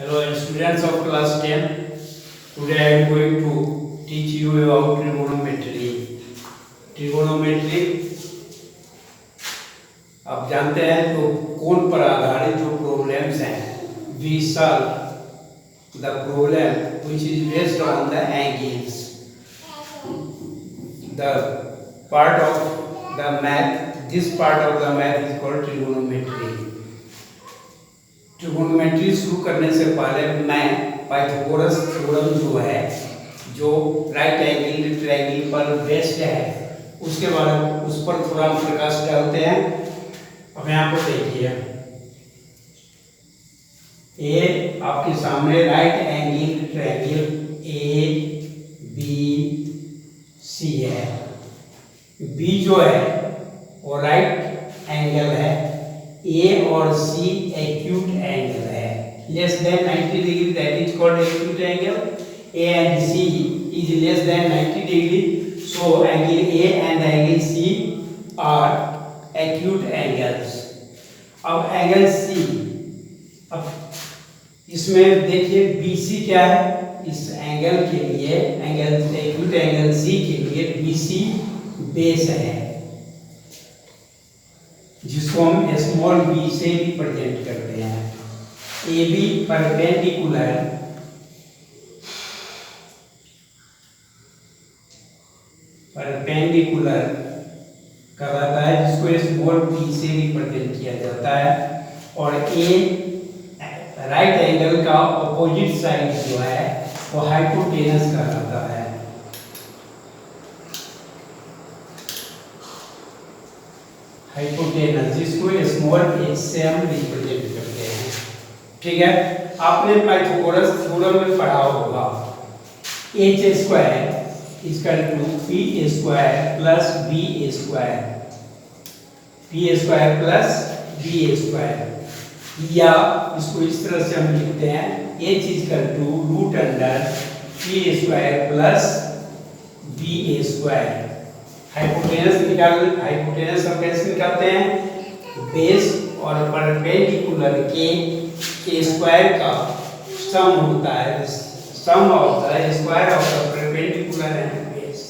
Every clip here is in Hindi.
Hello students of class 10. Today I am going to teach you about trigonometry. Trigonometry आप जानते हैं तो कोण पर आधारित जो प्रॉब्लम्स हैं, we solve the problem which is based on the angles. The part of the math, this part of the math is called trigonometry. Trigonometry शुरू करने से पहले मैं पाइथागोरस थ्योरम जो है, जो राइट एंगल ट्रायंगल पर बेस्ड है, उसके बारे में उस पर थोड़ा प्रकाश डालते हैं। अब यहाँ पर देखिए, ए आपके सामने right angle triangle A B C है, बी जो है वो राइट एंगल है, ए और सी एक्यूट एंगल है, less than 90 degree, that is called acute angle. A and C is less than 90 degree, so angle A and angle C are acute angles. अब एंगल सी, अब इसमें देखिए बीसी क्या है, इस एंगल के लिए, एंगल एक्यूट एंगल सी के लिए बीसी बेस है, जिसको हम स्मॉल बी से रिप्रेजेंट करते हैं. ए बी परपेंडिकुलर कहलाता है, जिसको स्मॉल बी से रिप्रेजेंट किया जाता है. और ए राइट एंगल का अपोजिट साइड जो है वो हाइपोटेनस कहलाता है. हाइपोटेनस, जिसको स्मॉल एच से हम रिप्रेजेंट करते हैं. ठीक है, आपने पाइथागोरस थ्योरम में पढ़ा होगा, H square equal to P square plus B square, P square plus B square, या इसको इस तरह से हम लिखते हैं, H equal to root under P square plus B square. Hypotenuse hypotenuse हम कैसे निकालते हैं, बेस और परपेंडिकुलर के स्क्वायर का सम होता है, sum of the square of the perpendicular and base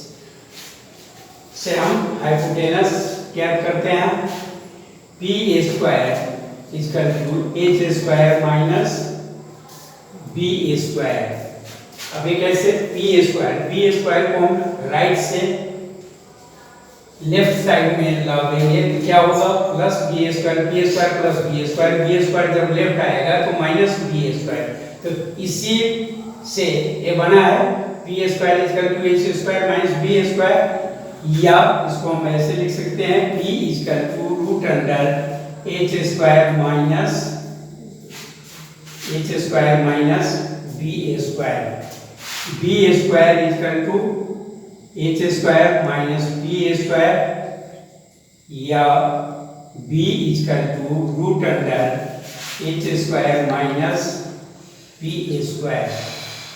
से हम हाइपोटेनस क्या करते हैं, P square equal to H square minus B square. अभी कैसे, पी स्क्वायर को हम राइट से लेफ्ट साइड में लाएंगे तो क्या होगा, plus B square, P square plus B square, B square जब लेफ्ट आएगा तो माइनस बी स्क्वायर. तो इसी से ये बना है P square equal to H square minus B square, या इसको हम ऐसे लिख सकते हैं, P equal to root under H square minus B square. B square equal to H square minus B square, या B equal to root under H square minus B square.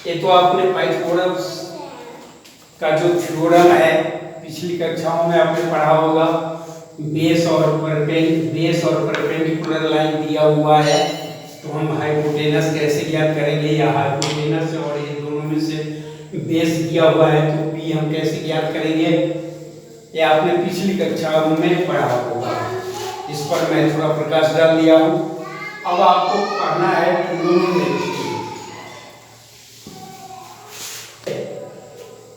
ये तो आपने पाइथागोरस का जो थ्योरम है पिछली कक्षाओं में आपने पढ़ा होगा. बेस और परपेंडिकुलर लाइन दिया हुआ है, तो हम हाइपोटेनस कैसे ज्ञात करेंगे, या हाइपोटेनस और ये दोनों में से बेस दिया हुआ है तो पी हम कैसे ज्ञात करेंगे, ये आपने पिछली कक्षाओं में पढ़ा होगा. इस पर मैं थोड़ा प्रकाश डाल दिया हूँ. अब आपको पढ़ना है ट्रिगोनोमेट्री.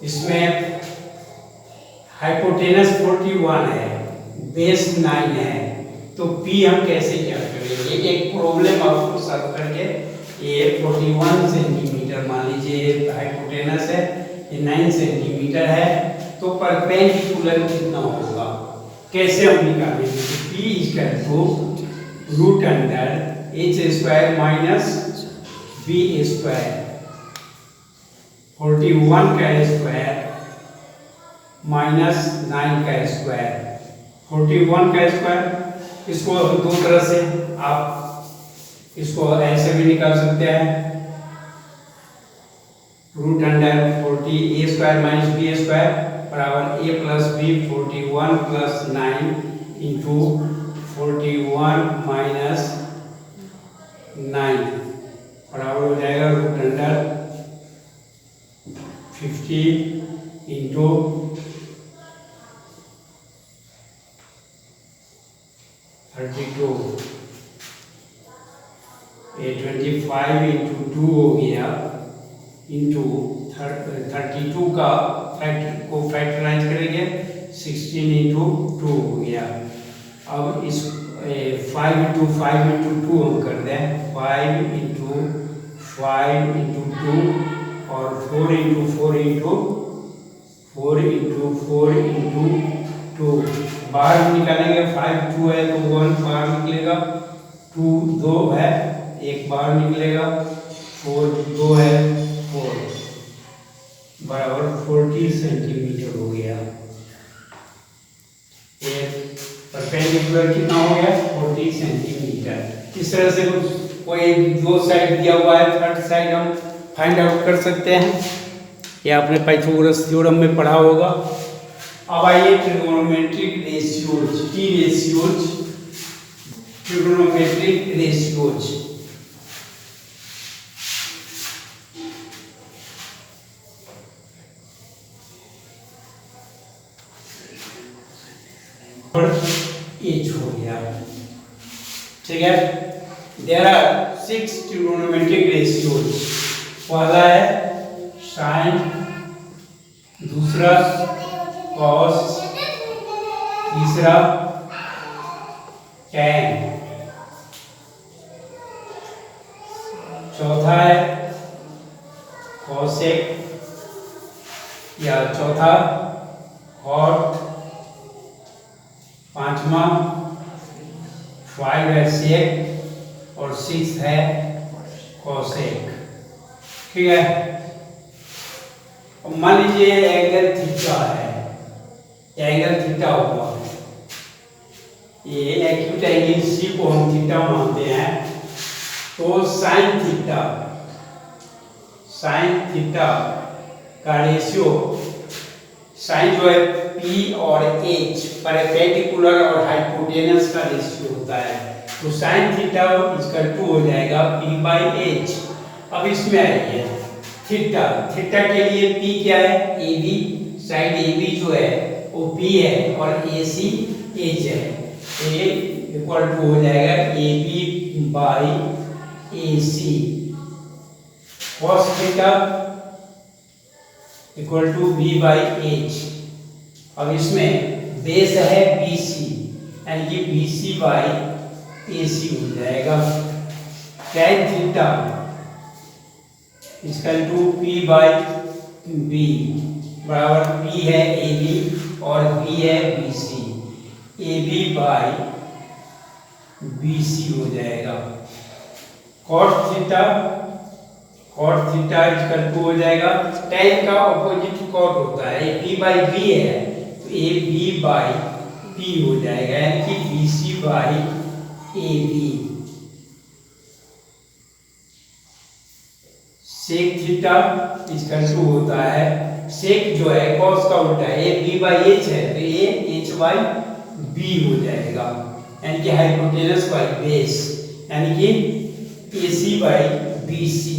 इसमें हाइपोटेनस 41 है, बेस 9 है, तो पी हम कैसे ज्ञात करेंगे. एक प्रॉब्लम आपको सॉल्व करके, ये 41 सेंटीमीटर मान लीजिए हाइपोटेनस है, ये 9 सेंटीमीटर है, तो परपेंडिकुलर कितना होगा, कैसे हम निकालेंगे. P equal to root under H square minus B square, 41 का स्क्वायर माइनस 9 का स्क्वायर, 41 का स्क्वायर. इसको दो तरह से आप इसको ऐसे भी निकाल सकते हैं, root under 40 A square minus B square बराबर A plus B 41 plus 9 into 41 minus 9 बराबर हो जाएगा रूट अंडर 50 इंटू 32, ये 25 इंटू 2 हो गया, इंटू 32 का फैक्टर को फैक्टराइज करेंगे 16 इंटू 2 हो गया। अब इस 5 इंटू 5 इंटू 2 हम कर दें, 5 इंटू 5 इंटू 2 और 4 इंटू 4 इंटू 4 इंटू 4 इंटू 2, बाहर निकालेंगे 5 2 है तो 1 बाहर निकलेगा, 2 2 है 1 बाहर निकलेगा, 4 2 है 4, बराबर 40 सेंटीमीटर हो गया। एक परपेंडिकुलर कितना हो गया 40 सेंटीमीटर। इस तरह से कोई दो साइड दिया हुआ है, थर्ड साइड हम फाइंड आउट कर सकते हैं, ये आपने पाइथागोरस थ्योरम में पढ़ा होगा। अब आइए trigonometric ratios, T ratios, trigonometric ratios. H हो गया, ठीक है। There are 6 trigonometric ratios. पहला है साइन, दूसरा कॉस, तीसरा टैन, चौथा है कॉसेक या चौथा कॉट, पांचवा 5 है सेक और 6 है कॉसेक, ठीक है। मान लीजिए एंगल थीटा है, एंगल थीटा हुआ, ये एक्यूट एंगल सी को हम थीटा मानते हैं, तो साइन थीटा का रेशियो, साइन जो है पी और एच परपेंडिकुलर और हाइपोटेनस का रेशियो होता है, तो साइन थीटा इक्वल टू हो जाएगा पी बाई एच। अब इसमें आइए थीटा, थीटा के लिए पी क्या है A B, side A B जो है वो पी है और ए सी एच है, ए इक्वल टू हो जाएगा A B by A C. Cos theta equal to B by H. अब इसमें बेस है बी सी, यानी कि B C by A C हो जाएगा। Tan theta equal to P by B, बराबर पी है ए बी और बी है B C, A B by B C हो जाएगा। कॉट थीटा इक्वल टू हो जाएगा, टैन का ऑपोजिट कॉट होता है, ए पी बाई बी है तो ए बी बाई पी हो जाएगा, यानी कि B C by A B. Sec theta equal to होता है, सेक जो है कॉस का उल्टा है, ए बी बाई एच है तो ए एच बाई बी हो जाएगा, यानी कि हाइपोटेनस बाई बेस, यानी कि ए सी बाई बी सी,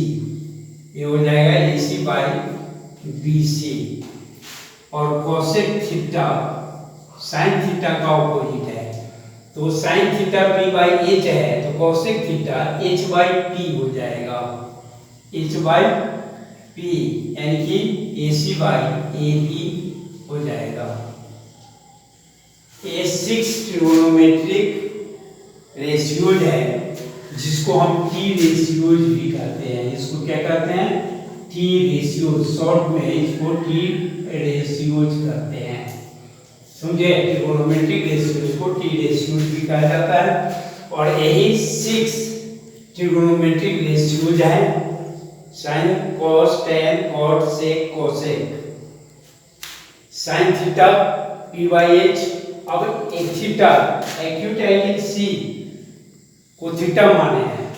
ये हो जाएगा A C by B C. और कोसेक थीटा साइन थीटा का ऑपोजिट है, तो sine theta P by H है तो cosec theta H by P हो जाएगा, एच बाई पी, यानी कि ए सी बाई ए बी हो जाएगा। ये 6 ट्रिगोनोमेट्रिक रेशियोज है जिसको हम टी रेशियोज भी कहते हैं, इसको क्या कहते हैं टी रेशियोज, शॉर्ट में इसको टी रेशियोज कहते हैं, समझे। ट्रिगोनोमेट्रिक रेशियोज को टी रेशियोज भी कहा जाता है। और यही 6 ट्रिगोनोमेट्रिक रेशियोज हैं, sine cos tan cot sec cosec. Sine theta P by H, अब एक थीटा एक्यूट एंगल सी को थीटा माने हैं,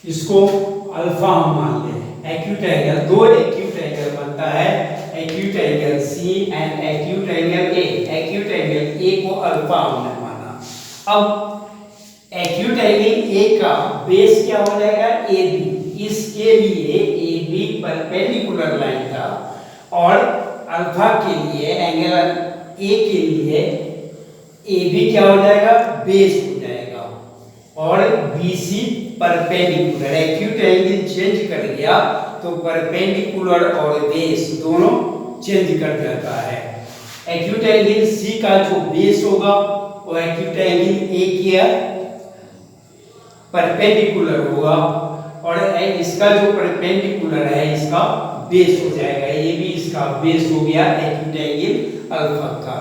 इसको अल्फा हम मान लें। एक्यूट एंगल, दो एक्यूट एंगल बनता है, acute angle C and acute angle A. Acute angle A को अल्फा हमने माना। अब एक्यूट एंगल ए का बेस क्या हो जाएगा ए बी, इसके लिए ए बी परपेंडिकुलर लाइन था और अल्फा के लिए एंगल ए के लिए ए बी क्या हो जाएगा, बेस हो जाएगा और B C perpendicular. Acute angle change कर दिया तो परपेंडिकुलर और बेस दोनों चेंज कर जाता है। एक्यूट एंगल सी का जो बेस होगा वो एक्यूट एंगल ए की परपेंडिकुलर होगा और इसका जो परपेंडिकुलर है इसका बेस हो जाएगा, ये भी इसका बेस हो गया एक्यूट एंगल अल्फा का।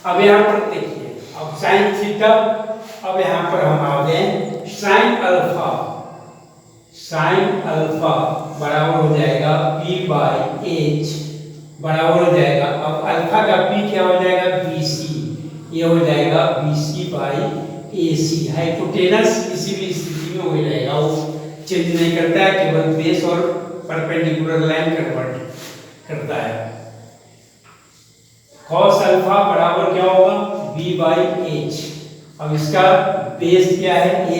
अब यहाँ पर देखिए, अब साइन थीटा, अब यहाँ पर हम आ गए साइन अल्फा। साइन अल्फा बराबर हो जाएगा p बाई एच बराबर हो जाएगा, अब अल्फा का p क्या हो जाएगा, बी सी, ये हो जाएगा B C by A C. Hypotenuse किसी भी स्थिति में हो जाएगा, वो चेंज नहीं करता है, केवल बेस और परपेंडिकुलर लाइन कन्वर्ट करता है। cos अल्फा बराबर क्या होगा, b बाई एच। अब इसका बेस क्या है, A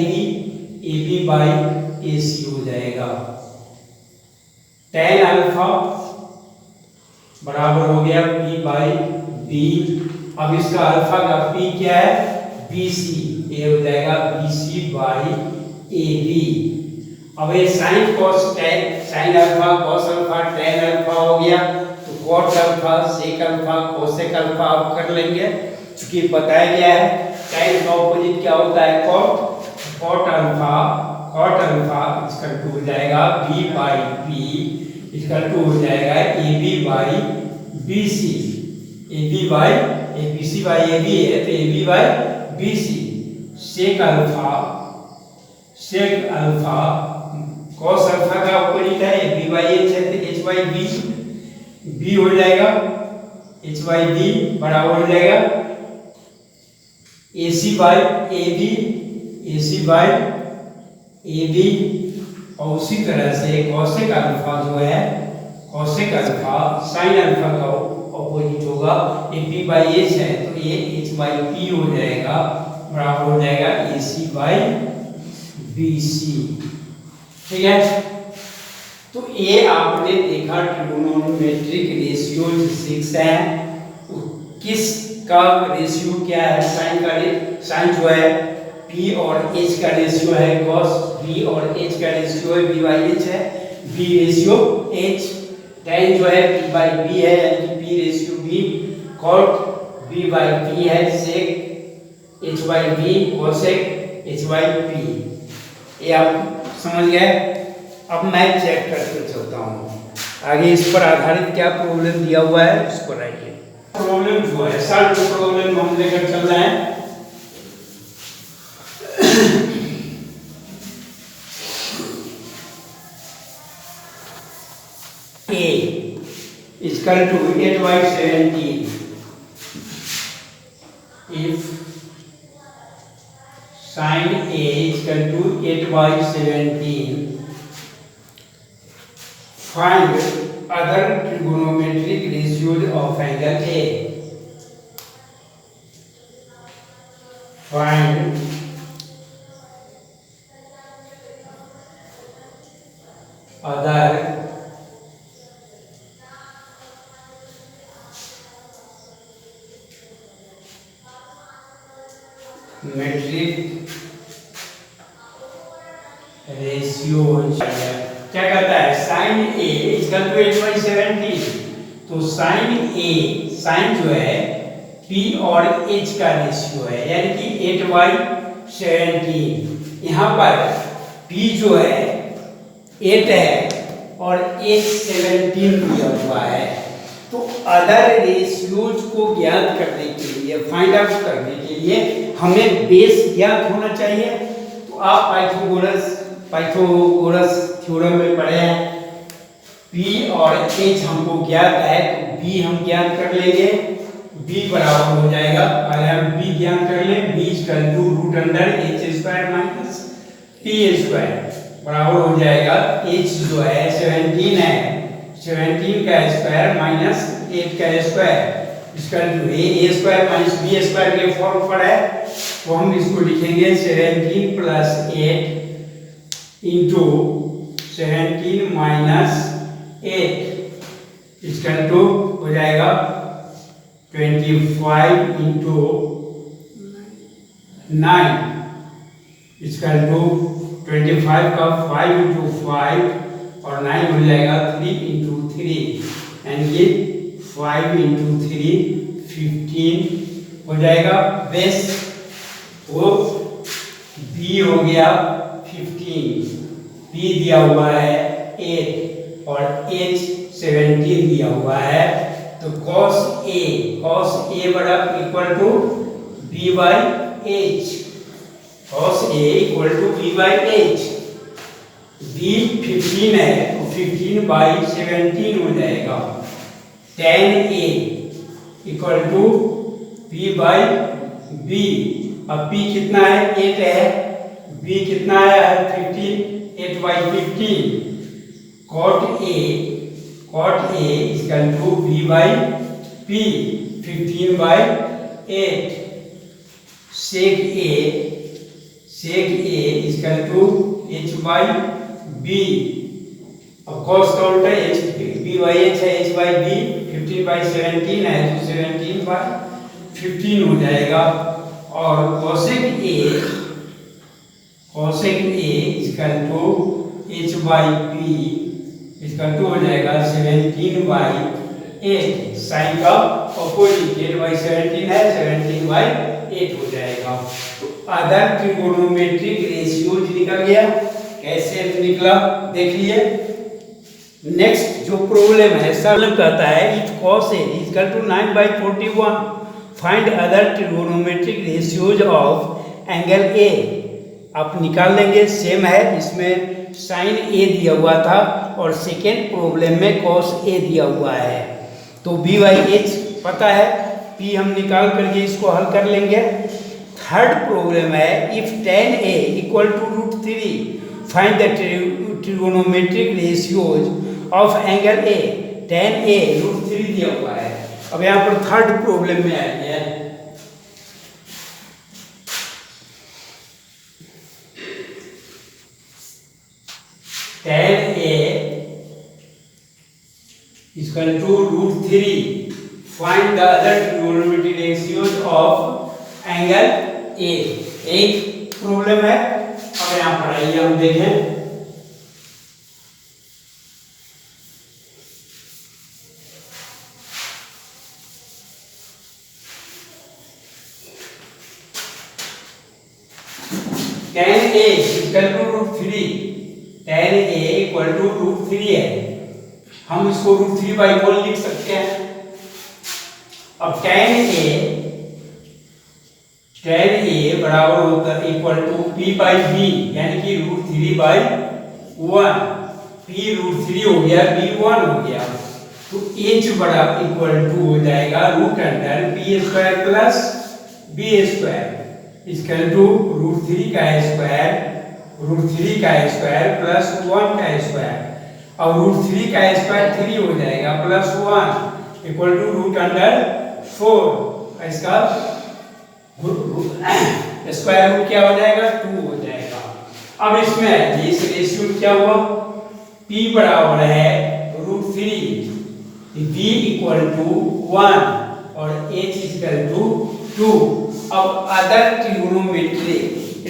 B by A C हो जाएगा। tan अल्फा बराबर हो गया p बाई बी। अब इसका अल्फा का p क्या है, बी सी, ये हो जाएगा B C by A B. अब ये sine cos tan, sine alpha cos alpha tan alpha हो गया, तो cot alpha sec alpha cosec alpha आप कर लेंगे, क्योंकि बताया गया है टैन का ऑपोजिट क्या होता है, कॉट। कॉट अल्फा इसका टू हो जाएगा बी बाई पी, इसका टू हो जाएगा A B by B C. A B by A B C by A B है तो A B by B C. Sec alpha cos alpha का ऑपोजिट है बी बाई एच है तो एच बाई बी, बी हो जाएगा एच बाई बी बराबर हो जाएगा A C by A B, A C by A B. और उसी तरह से कॉसेक अल्फा जो है, कॉसेक अल्फा साइन अल्फा का ऑपोजिट होगा, ए पी बाई एच है तो ये एच बाई पी हो जाएगा बराबर हो जाएगा ए सी बाई बी सी। ठीक है, तो ये आपने देखा ट्रिगोनोमेट्रिक रेशियो 6 है, किस का रेशियो क्या है, साइन का, साइन जो है p और h का रेशियो है cos, b और h का रेशियो है b बाई h है, b रेशियो h। tan जो है p बाई b है यानी कि p ratio b, cot b by p है, sec h by b, cosec h by p। ये आप समझ गए। अब मैं चेक करके चलता हूँ आगे, इस पर आधारित क्या प्रॉब्लम दिया हुआ है उस पर आइए। प्रॉब्लम जो है सर, जो प्रॉब्लम हम लेकर चल रहे हैं, a is equal to 8 by 17 if sin a is equal to 8 by 17, find other trigonometric ratios of angle A. Find other metric ratios। क्या कहता है, sine A equal to 8 by 17, तो साइन ए, साइन जो है p और h का रेशियो है यानी कि 8 बाई 17। यहाँ पर p जो है 8 है और h 17 दिया हुआ है, तो अदर रेशियोज को ज्ञात करने के लिए, फाइंड आउट करने के लिए हमें बेस ज्ञात होना चाहिए। तो आप पाइथागोरस थ्योरम में पढ़े हैं, p और h हमको ज्ञात है तो b हम ज्ञात कर लेंगे, b बराबर हो जाएगा, अगर हम b ज्ञात कर लें b equal to root under h square minus p square बराबर हो जाएगा h जो है 17 है, 17 का स्क्वायर माइनस 8 का square equal to a square minus b square के फॉर्म पर है, तो हम इसको लिखेंगे 17 plus 8 into 17 minus 8 equal to हो जाएगा 25 इंटू 9 इक्वल टू 25 का 5 इंटू 5 और 9 हो जाएगा 3 इंटू 3 एंड ये 5 इंटू 3 15 हो जाएगा। बेस वो बी हो गया 15, बी दिया हुआ है 8 और एच 17 दिया हुआ है। तो cos A बड़ा equal to b by H, cos A equal to b by H. b 15 है तो 15 बाई 17 हो जाएगा। tan A equal to b by b। अब b कितना है 8 है, b कितना आया है 15, 8 by 15। cot A equal to b by p 15 by 8। sec A equal to h by b। अब cos का उल्टा h b बाई h है, h बाई b 15 बाई 17 है तो 17 बाई 15 हो जाएगा। और cosec A equal to h by p equal to हो जाएगा 17 बाई 8। साइन का अपोजिट 8 बाई 17 है, 17 बाई 8 हो जाएगा। तो अदर ट्रिगोनोमेट्रिक रेशियोज निकल गया। कैसे निकला देखिए। नेक्स्ट जो प्रॉब्लम है, प्रॉब्लम कहता है if cos A equal to 9 by 41 find other trigonometric ratios of angle A। आप निकाल लेंगे, सेम है, इसमें साइन A दिया हुआ था और सेकेंड प्रॉब्लम में cos A दिया हुआ है। तो b बाई एच पता है, p हम निकाल करके इसको हल कर लेंगे। थर्ड प्रॉब्लम है if tan A equal to √3 find the trigonometric ratios of angle A। tan A √3 दिया हुआ है। अब यहाँ पर थर्ड प्रॉब्लम में आएंगे। tan A equal to √3 find the other trigonometric ratios of angle A। एक प्रॉब्लम है। अब यहाँ पर आइए हम देखें। tan A equal to √3, tan A equal to √3 है, हम इसको √3 बाई 1 लिख सकते हैं। अब tan A बराबर होता है equal to p by b, यानी कि √3 बाई 1। p √3 हो गया, b 1 हो गया, तो h बड़ा इक्वल टू हो जाएगा √b square plus b square equal to √3 का स्क्वायर प्लस 1 का स्क्वायर। अब √3 का स्क्वायर 3 हो जाएगा प्लस 1 इक्वल टू √4। इसका स्क्वायर रूट क्या हो जाएगा 2 हो जाएगा। अब इसमें इस रेशियो क्या हुआ, p बराबर है √3, b इक्वल टू 1 और h इक्वल टू 2। अब अदर ट्रिगोनोमेट्रिक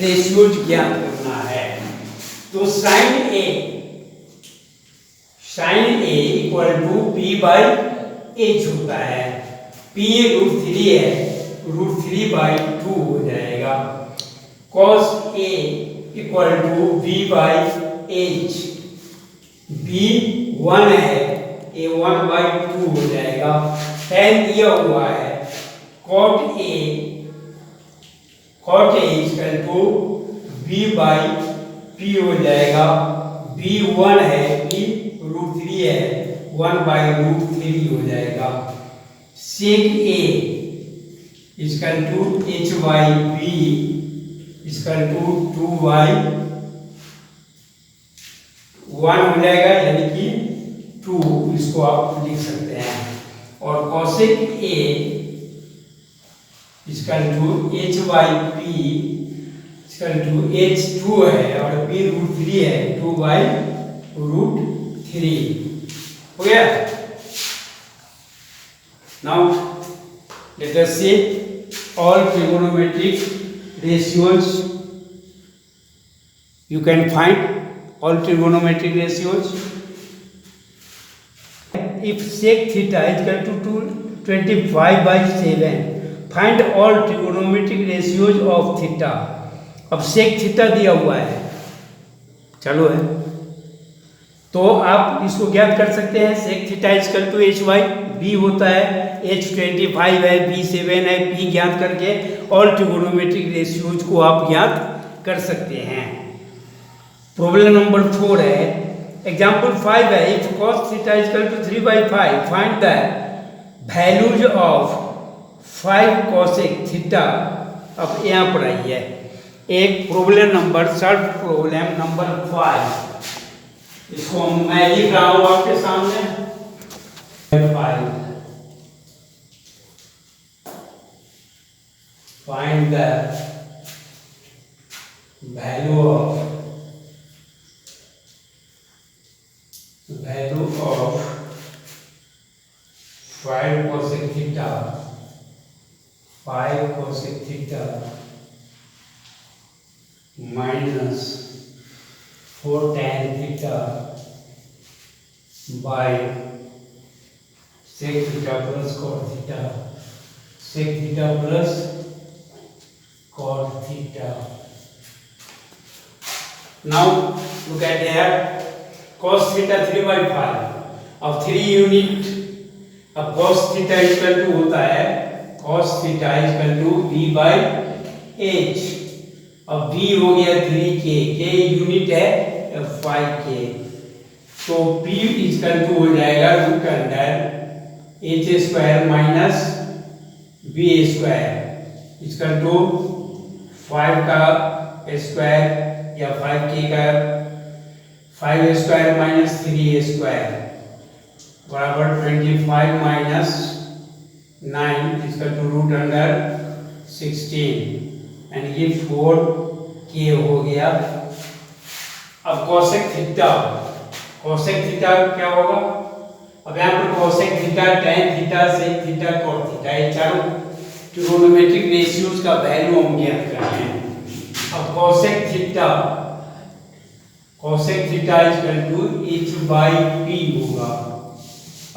रेशियोज ज्ञात करना है। तो sine A equal to p by h होता है। p √3 है, √3 बाई 2 हो जाएगा। cos A equal to b by h, b 1 है, a 1 बाई 2 हो जाएगा। tan दिया हुआ है, cot A equal to b by p हो जाएगा। b 1 है, p √3 है, 1 बाई √3 हो जाएगा। sec A equal to h by b equal to 2 by 1 हो जाएगा, यानी कि 2, इसको आप लिख सकते हैं। और cosec A equal to h by p equal to h 2 है और p √3 है, 2 बाई √3 हो गया। Now let us C all trigonometric ratios you can find all trigonometric ratios. If sec theta is equal to 25/7, find all trigonometric ratios of theta. अब sec theta दिया हुआ है, चलो है तो आप इसको ज्ञात कर सकते हैं। sec theta is equal to h by b होता है, h25 है, b7 है, p ज्ञात करके ऑल ट्रिगोनोमेट्रिक रेशियोज को आप ज्ञात कर सकते हैं। प्रॉब्लम नंबर 4 है, एग्जाम्पल 5 है, if cos theta is equal to 3/5 find the values of 5 cosec theta. अब यहाँ पर आई है एक प्रॉब्लम नंबर, सर्ट प्रॉब्लम नंबर 5, इसको मैं लिख रहा हूँ आपके सामने। 5 find the value of 5 cosec theta 5 cosec theta minus 4 tan theta by sec theta plus cot theta, sec theta plus cot theta. Now look at here, cos theta 3/5, अब 3 यूनिट, अब cos theta इक्वल टू होता है cos theta equal to v by h। अब v हो गया 3k, k यूनिट है 5k, तो p इक्वल टू हो जाएगा root under h square minus v square equal to 5 का स्क्वायर या 5k का 5 स्क्वायर माइनस 3 स्क्वायर बराबर 25 माइनस 9 इसका टू रूट अंडर 16 एंड ये 4k हो गया। अब cosec थीटा क्या होगा? अब यहाँ पर cosec theta, tan theta, sec theta, cot theta, ये चारों ट्रिगोनोमेट्रिक रेशियोज का वैल्यू हम ज्ञात कर रहे हैं। अब cosec theta equal to h by p होगा।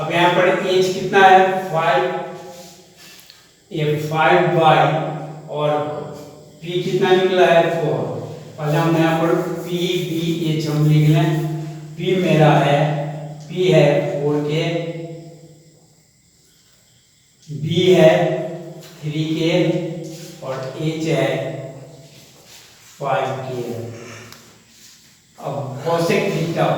अब यहाँ पर h कितना है 5, ये 5 बाई और p कितना निकला है 4। पहले हम यहाँ पर p b h हम लिख लें। p मेरा है, p है 4k, b है 3k और h है 5k। अब cosec theta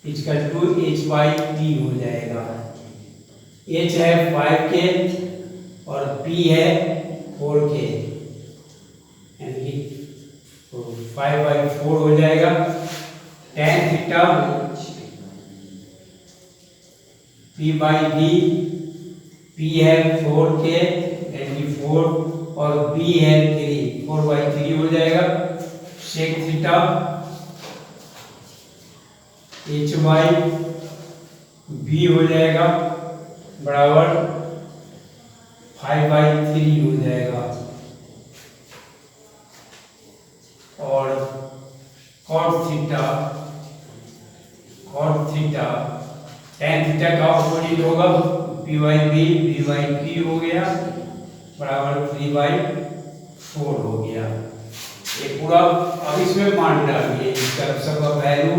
equal to h by p हो जाएगा। h है 5k और p है 4k, यानी 5/4 हो जाएगा। tan theta p by b, p है 4k यानी 4 और b है 3, 4/3 हो जाएगा। sec theta h by b हो जाएगा बराबर 5/3 हो जाएगा। और cot थीटा tan थीटा का ऑपोजिट होगा p by b, b by p हो गया बराबर 3/4 हो गया। ये पूरा अब इसमें मान डालिए इस तरफ सबका वैल्यू।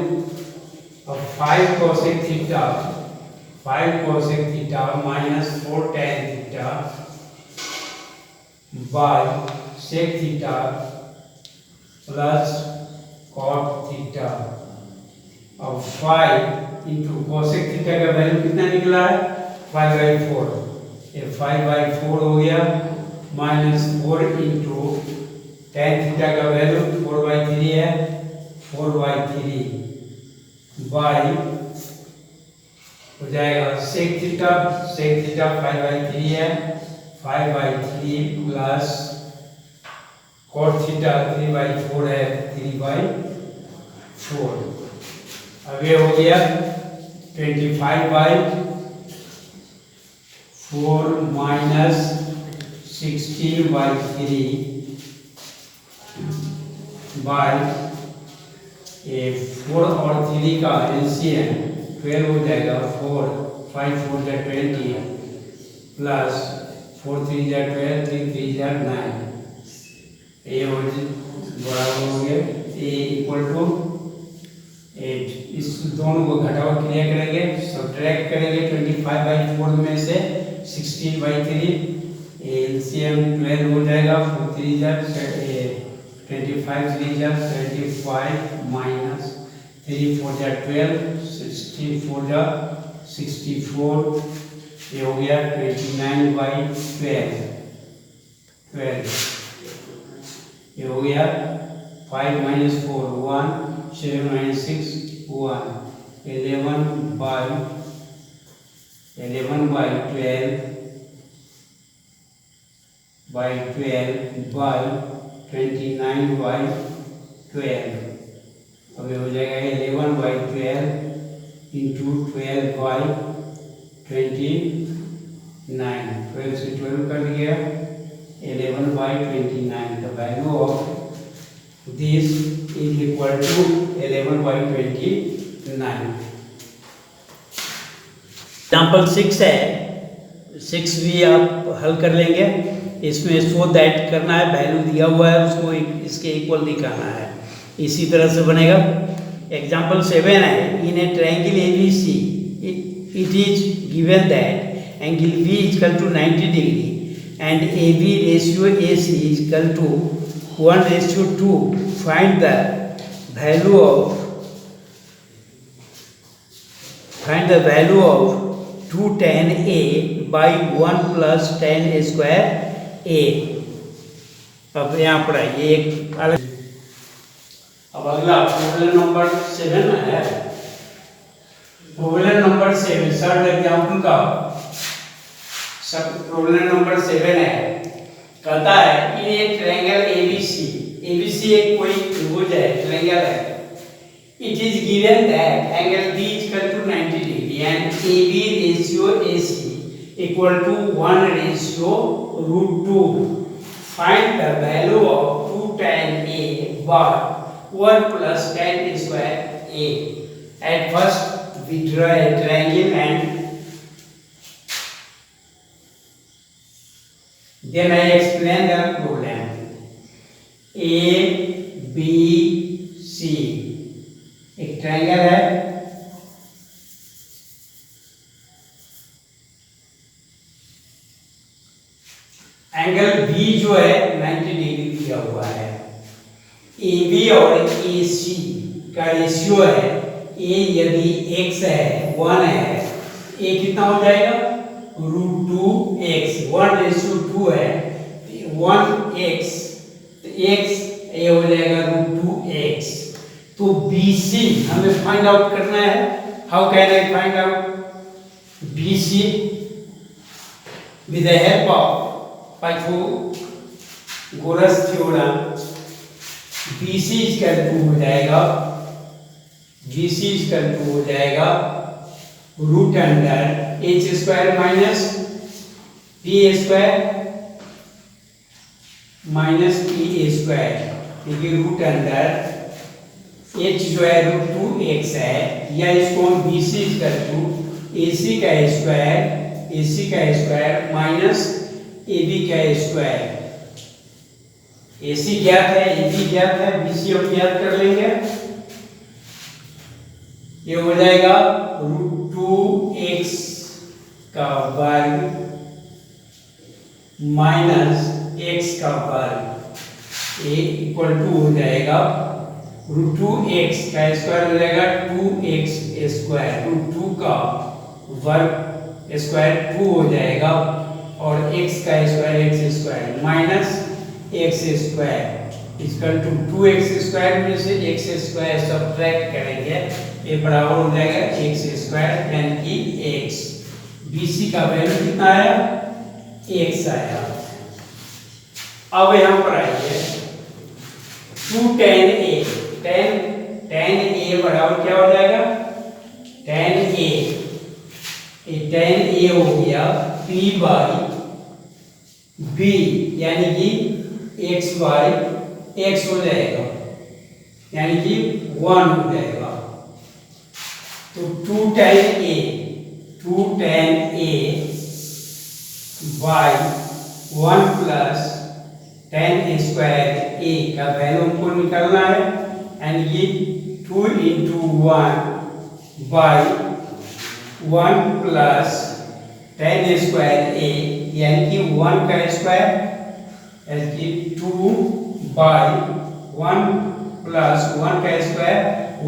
अब 5 cosec theta minus 4 tan theta by sec theta plus cot theta. अब 5 इंटू cosec थीटा का वैल्यू कितना निकला है 5/4, ये 5/4 हो गया माइनस 4 इंटू tan थीटा का वैल्यू 4/3 है, 4/3 बाई हो जाएगा sec थीटा 5/3 है, 5/3 प्लस cot थीटा 3/4 है, 3/4 4। अब ये हो गया 25/4 माइनस 16/3 बाय 4 और 3 का एलसीएम 12 हो जाएगा। 4 5 4 जा 20 प्लस 4 3 जा 12 3 3 जा 9। ये हो बराबर हो गया ए इक्वल टू 8। इस दोनों को घटाव क्रिया करेंगे, सब्ट्रैक्ट करेंगे 25/4 में से 16/3, एलसीएम 12 हो जाएगा। 4 3 जा 25 3 जा 25 माइनस 3 4 जा 12 16 4 जा 64। ये हो गया 29/12। ये हो गया 5 minus 4 1 7 minus 6 1 11/12 by 29/12। अब ये हो जाएगा 11/12 इंटू 12/29। 12 से 12 कर दिया 11/29। The value of this is equal to 11/29। Example 6 है, 6 भी आप हल कर लेंगे। इसमें सो दैट करना है, वैल्यू दिया हुआ है उसको इसके इक्वल निकालना है। इसी तरह से बनेगा। एग्जाम्पल 7 है, in a triangle ABC it is given that angle B is equal to 90 degree and AB ratio AC is equal to 1:2. Find the value of 2 tan A by 1 plus tan A square A। अब यहाँ पर ये एक अलग। अब अगला प्रॉब्लम नंबर 7 है। प्रॉब्लम नंबर 7 सर्ड एग्जाम्पल का सब प्रॉब्लम नंबर 7 है। कहता है इन एक ट्रायंगल ABC एक कोई त्रिभुज है, ट्रायंगल है। It is given that angle B is equal to 90 degree and AB ratio AC equal to 1:2। Find the value of 2 tan A by 1 plus tan A square A। At first we draw a triangle and then I explain the problem। A B C एक ट्रायंगल है। एंगल B जो है 90 डिग्री दिया हुआ है। AB और AC का रेशियो है, A यदि x है 1 है, A कितना हो जाएगा √2x। 1:2 है 1x, तो x ये हो जाएगा √2x। तो BC हमें फाइंड आउट करना है। How can I find out BC? With the help of Pythagoras theorem BC equal to हो जाएगा root under h square minus p square minus p square, क्योंकि रूट अंडर h जो है √2x है, या इसको हम BC इक्वल टू AC का स्क्वायर माइनस AB का स्क्वायर। AC ज्ञात है, AB ज्ञात है, BC हम ज्ञात कर लेंगे। ये हो जाएगा √2x का वर्ग माइनस x का वर्ग, ये इक्वल टू हो जाएगा √2x का स्क्वायर हो जाएगा 2x स्क्वायर, √2 का वर्ग स्क्वायर 2 हो जाएगा, और x का square x square minus x square equal to 2x square में से x स्क्वायर सब्ट्रैक्ट करेंगे, ये बराबर हो जाएगा x स्क्वायर यानी कि x। BC का वैल्यू कितना आया x आया। अब यहाँ पर आइए 2 tan A बराबर क्या हो जाएगा, tan A, ये tan A हो गया P बाई B, यानी कि x बाई x हो जाएगा, यानी कि 1 हो जाएगा। तो 2 tan A by 1 plus tan A square A का वैल्यू हमको निकालना है, एंड ये 2 into 1 by 1 plus tan A square A, यानी कि 1 का स्क्वायर, यानी कि 2 बाई 1 प्लस 1 का स्क्वायर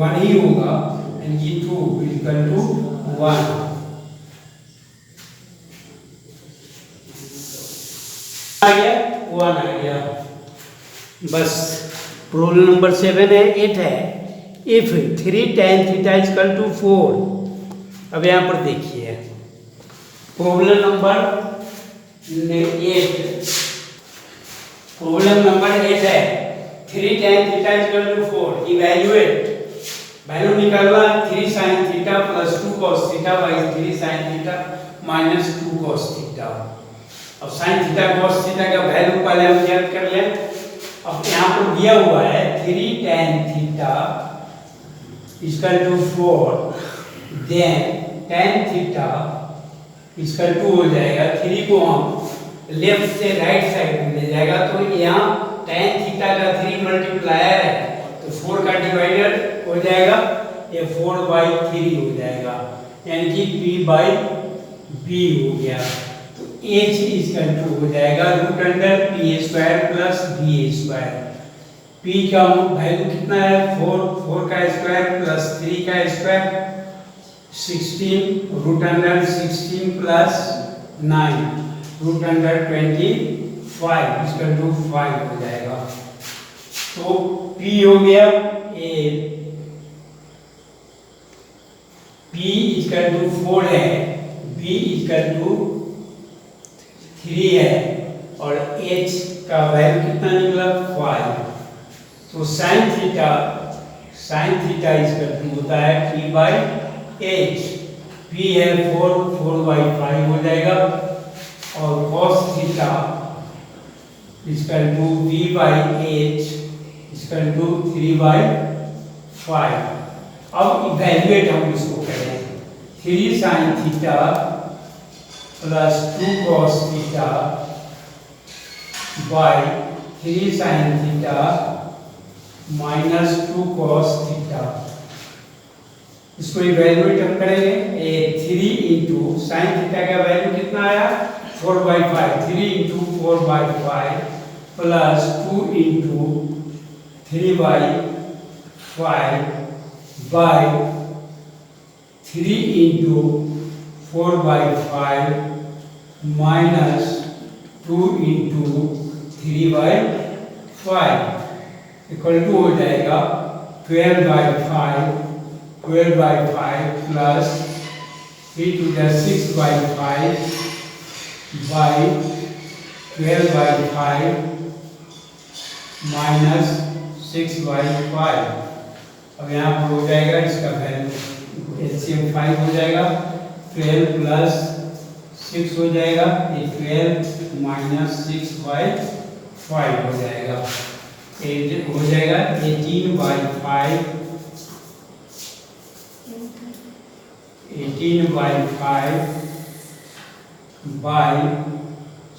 1 ही होगा, यानी कि 2 इक्वल टू 1। आ गया 1 आ गया। बस प्रॉब्लम नंबर 7 है 8 है, if 3 tan theta equal to 4। अब यहाँ पर देखिए प्रॉब्लम नंबर 8, प्रॉब्लम नंबर 8 है 3 tan theta equal to 4, evaluate, value निकालना 3 sin theta plus 2 cos theta by 3 sin theta minus 2 cos theta. अब sin थीटा cos थीटा का वैल्यू पहले हम ज्ञात कर लें। अब यहाँ पर दिया हुआ है 3 tan theta equal to 4, then tan theta equal to हो जाएगा, 3 को हम लेफ्ट से राइट साइड में ले जाएगा तो यहाँ tan थीटा का 3 मल्टीप्लायर है, तो 4 का डिवाइडर हो जाएगा, ये 4/3 हो जाएगा, यानी कि p बाई b हो गया। तो h इक्वल टू हो जाएगा root under p square plus b square. p का वैल्यू कितना है 4 का स्क्वायर प्लस 3 का square 16, root under 16 plus 9 root under 25 equal to 5 हो जाएगा। तो p हो गया p इक्वल टू 4 है, b इक्वल टू 3 है, और h का वैल्यू कितना निकला 5। तो sin थीटा इक्वल टू होता है p बाई h, p है 4/5 हो जाएगा, और cos theta equal to v by h equal to 3/5। अब इवैल्यूएट हम इसको करें, 3 sin theta plus 2 cos theta by 3 sin theta minus 2 cos theta, इसको इवैल्यूएट हम करेंगे। 3 इंटू साइन थीटा का वैल्यू कितना आया 4/5, 3 into 4/5 plus 2 into 3/5 by 3 into 4/5 minus 2 into 3/5 equal to हो जाएगा 12/5 plus 3 to the 6/5 by 12/5 minus 6/5। अब यहाँ पर हो जाएगा इसका वैल्यू एलसीएम 5 हो जाएगा, 12 प्लस 6 हो जाएगा, ये 12 माइनस 6/5 हो जाएगा, हो जाएगा 18/5 बाई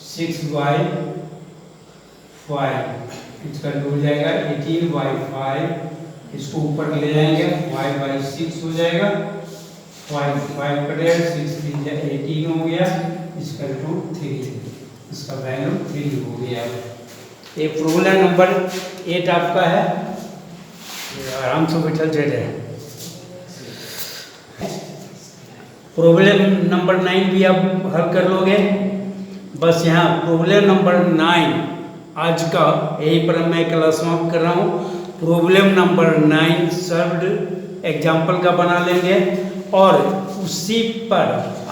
6/5 इसका हो जाएगा 18/5, इसको ऊपर ले जाएंगे 5/6 हो जाएगा, 5 कटेगा 6 18 हो गया, इसका टू 3, इसका वैल्यू 3 हो गया। ये प्रॉब्लम नंबर 8 आपका है, आराम से बैठल रहे। प्रॉब्लम नंबर 9 भी आप हल कर लोगे। बस यहाँ प्रॉब्लम नंबर 9 आज का यही पर मैं क्लास समाप्त कर रहा हूँ। प्रॉब्लम नंबर 9 सर्व्ड एग्जाम्पल का बना लेंगे और उसी पर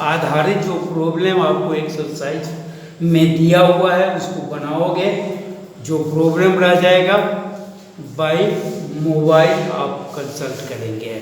आधारित जो प्रॉब्लम आपको एक्सरसाइज में दिया हुआ है उसको बनाओगे। जो प्रॉब्लम रह जाएगा बाय मोबाइल आप कंसल्ट करेंगे।